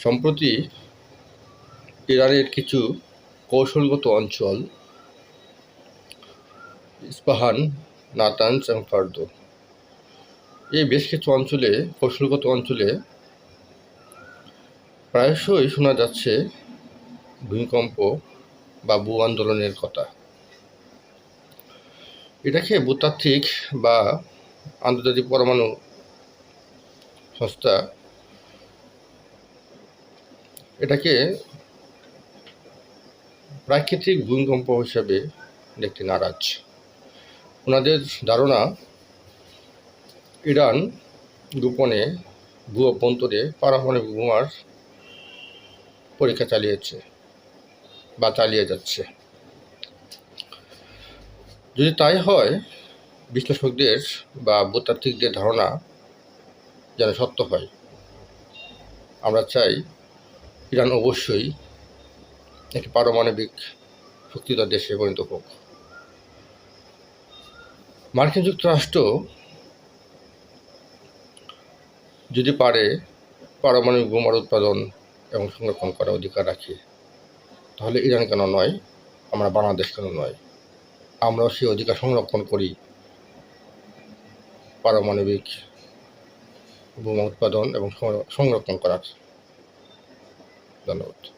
সম্প্রতি ইরানের কিছু কৌশলগত অঞ্চল ইস্পাহান, নাতানজ এবং ফার্দো, এই বেশ কিছু অঞ্চলে কৌশলগত অঞ্চলে প্রায়শই শোনা যাচ্ছে ভূমিকম্প বা ভূ আন্দোলনের কথা। এটাকে ভূতাত্ত্বিক বা আন্তর্জাতিক পরমাণু সংস্থা এটাকে প্রাকৃতিক ভূমিকম্প হিসাবে দেখতে নারাজ। ওনাদের ধারণা, ইরান গোপনে ভূ অভ্যন্তরে পারমাণবিক বোমার পরীক্ষা চালিয়েছে বা চালিয়ে যাচ্ছে। যদি তাই হয়, বিশ্লেষকদের বা ভূতাত্ত্বিকদের ধারণা যেন সত্য হয়। আমরা চাই ইরান অবশ্যই একটি পারমাণবিক শক্তিধর দেশে পরিণত হোক। মার্কিন যুক্তরাষ্ট্র যদি পারে পারমাণবিক বোমার উৎপাদন এবং সংরক্ষণ করার অধিকার রাখে, তাহলে ইরান কেন নয়, আমরা বাংলাদেশ কেন নয়? আমরাও সেই অধিকার সংরক্ষণ করি পারমাণবিক বোমা উৎপাদন এবং সংরক্ষণ করার। ধন্যবাদ।